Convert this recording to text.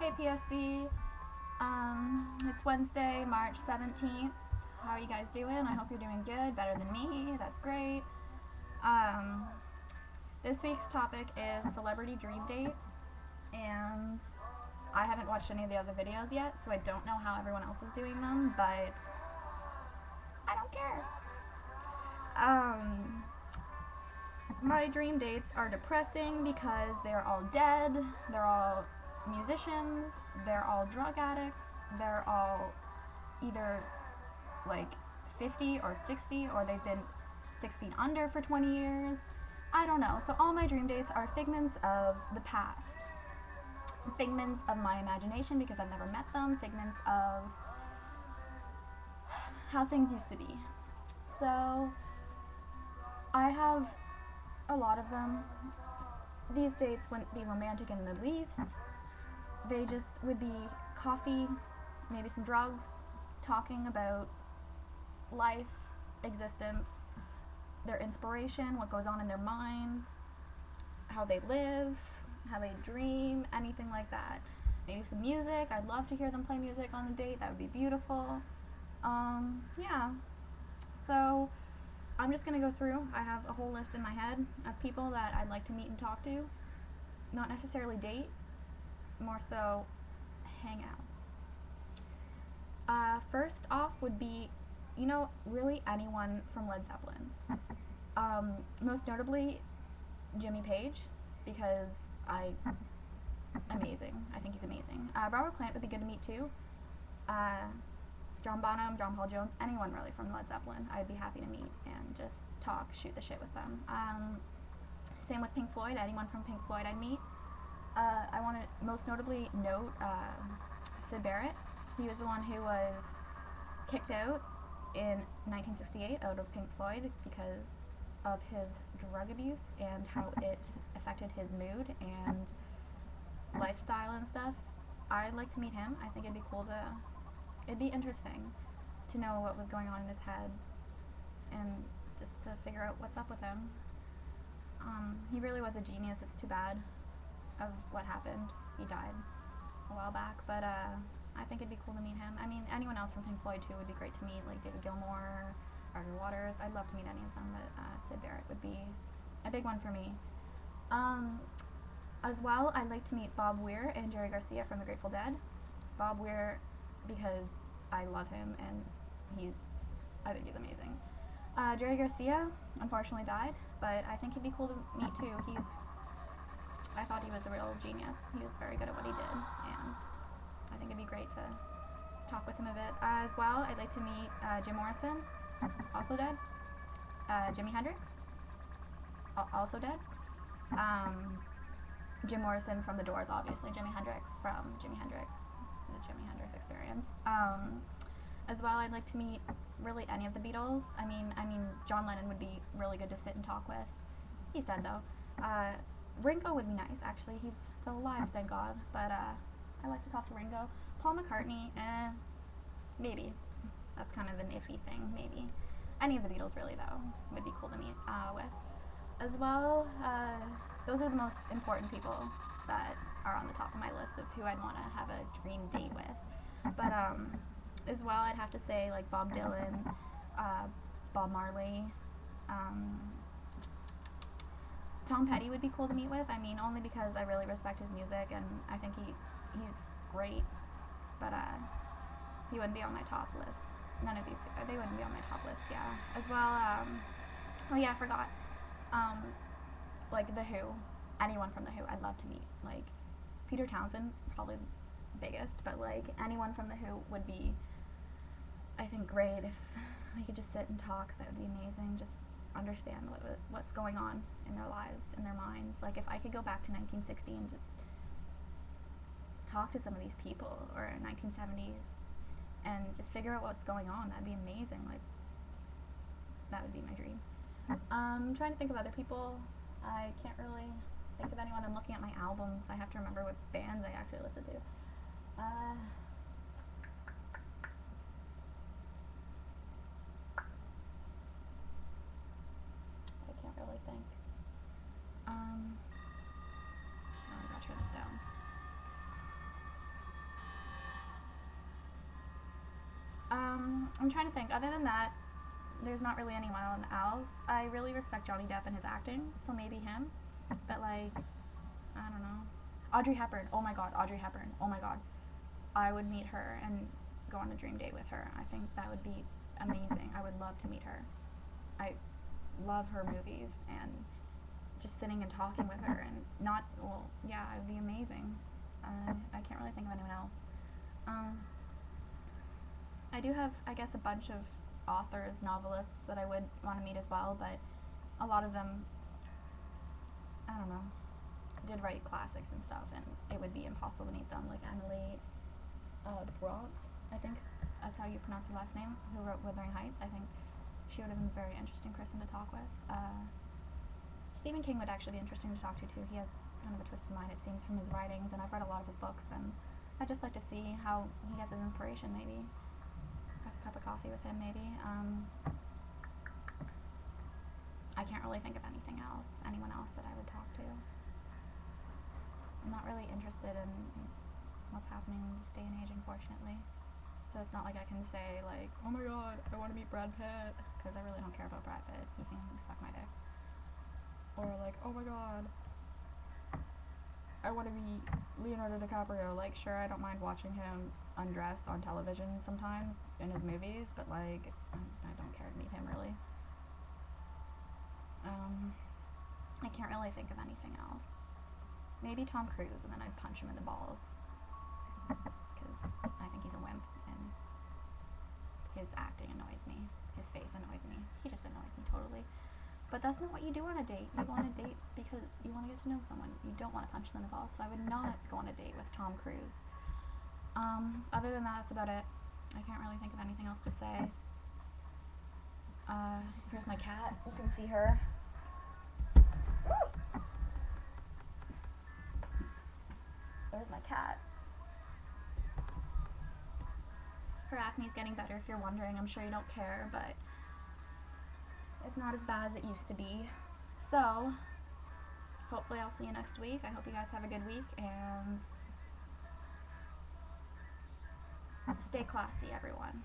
Hey PSC, it's Wednesday, March 17th. How are you guys doing? I hope you're doing good, better than me. That's great. Um, this week's topic is celebrity dream dates, and I haven't watched any of the other videos yet, so I don't know how everyone else is doing them, but I don't care. Um, my dream dates are depressing because they're all dead, they're all musicians, they're all drug addicts, they're all either like 50 or 60, or they've been 6 feet under for 20 years. I don't know. So all my dream dates are figments of the past, figments of my imagination because I've never met them, figments of how things used to be. So I have a lot of them. These dates wouldn't be romantic in the least. They just would be coffee, maybe some drugs, talking about life, existence, their inspiration, what goes on in their mind, how they live, how they dream, anything like that. Maybe some music. I'd love to hear them play music on a date. That would be beautiful. Yeah. So I'm just gonna go through. I have a whole list in my head of people that I'd like to meet and talk to. Not necessarily date, more so hang out. First off would be, really anyone from Led Zeppelin. Most notably, Jimmy Page, because amazing. I think he's amazing. Robert Plant would be good to meet too. John Bonham, John Paul Jones, anyone really from Led Zeppelin, I'd be happy to meet and just talk, shoot the shit with them. Same with Pink Floyd, anyone from Pink Floyd I'd meet. I want to most notably note Syd Barrett. He was the one who was kicked out in 1968 out of Pink Floyd because of his drug abuse and how it affected his mood and lifestyle and stuff. I'd like to meet him. I think it'd be interesting to know what was going on in his head and just to figure out what's up with him. He really was a genius. It's too bad of what happened. He died a while back, but I think it'd be cool to meet him. I mean, anyone else from Pink Floyd too would be great to meet, like David Gilmour, Roger Waters. I'd love to meet any of them, but Syd Barrett would be a big one for me. As well, I'd like to meet Bob Weir and Jerry Garcia from the Grateful Dead. Bob Weir because I love him and I think he's amazing. Jerry Garcia unfortunately died, but I think he'd be cool to meet too. I thought he was a real genius. He was very good at what he did, and I think it'd be great to talk with him a bit. As well, I'd like to meet Jim Morrison, also dead. Jimi Hendrix, also dead. Jim Morrison from The Doors, obviously. Jimi Hendrix from Jimi Hendrix, the Jimi Hendrix Experience. As well, I'd like to meet really any of the Beatles. I mean, John Lennon would be really good to sit and talk with. He's dead though. Ringo would be nice, actually. He's still alive, thank God. But I like to talk to Ringo. Paul McCartney, maybe. That's kind of an iffy thing, maybe. Any of the Beatles, really, though, would be cool to meet with. As well, those are the most important people that are on the top of my list of who I'd want to have a dream date with. But as well, I'd have to say like Bob Dylan, Bob Marley, Tom Petty would be cool to meet with. I mean, only because I really respect his music and I think he's great. But he wouldn't be on my top list. None of these, they wouldn't be on my top list. Yeah. As well, oh yeah, I forgot. Like The Who, anyone from The Who, I'd love to meet. Like Peter Townsend, probably the biggest, but like anyone from The Who would be, I think, great if we could just sit and talk. That would be amazing. Just understand what's going on in their lives, in their minds. Like if I could go back to 1960 and just talk to some of these people, or 1970s, and just figure out what's going on, that'd be amazing. Like that would be my dream. I'm trying to think of other people. I can't really think of anyone. I'm looking at my albums. I have to remember what bands I actually listen to. I can't really think. Oh, I gotta turn this down. I'm trying to think. Other than that, there's not really anyone else. I really respect Johnny Depp and his acting, so maybe him. But like, I don't know. Audrey Hepburn. Oh my god, Audrey Hepburn. Oh my god. I would meet her and go on a dream date with her. I think that would be amazing. I would love to meet her. I love her movies, and just sitting and talking with her and not, well, yeah, it would be amazing. I can't really think of anyone else. I do have, I guess, a bunch of authors, novelists that I would want to meet as well, but a lot of them, I don't know, did write classics and stuff, and it would be impossible to meet them, like Emily Bront, I think that's how you pronounce her last name, who wrote Wuthering Heights. I think she would have been a very interesting person to talk with. Stephen King would actually be interesting to talk to too. He has kind of a twisted mind, it seems, from his writings, and I've read a lot of his books, and I'd just like to see how he gets his inspiration, maybe. Have a cup of coffee with him, maybe. I can't really think of anything else, anyone else that I would talk to. I'm not really interested in what's happening in this day and age, unfortunately. So it's not like I can say, like, oh my god, I want to meet Brad Pitt, because I really don't care about Brad Pitt. He can suck my dick. Or like, oh my god, I want to meet Leonardo DiCaprio. Like, sure, I don't mind watching him undress on television sometimes in his movies, but like, I don't care to meet him, really. I can't really think of anything else. Maybe Tom Cruise, and then I'd punch him in the balls. Because I think he's a wimp, and his acting annoys me. His face annoys me. He just annoys me totally. But that's not what you do on a date. You go on a date because you want to get to know someone. You don't want to punch them in the balls, so I would not go on a date with Tom Cruise. Other than that, that's about it. I can't really think of anything else to say. Here's my cat. You can see her. There's my cat. Her acne's getting better, if you're wondering. I'm sure you don't care, but it's not as bad as it used to be. So, hopefully I'll see you next week. I hope you guys have a good week, and stay classy, everyone.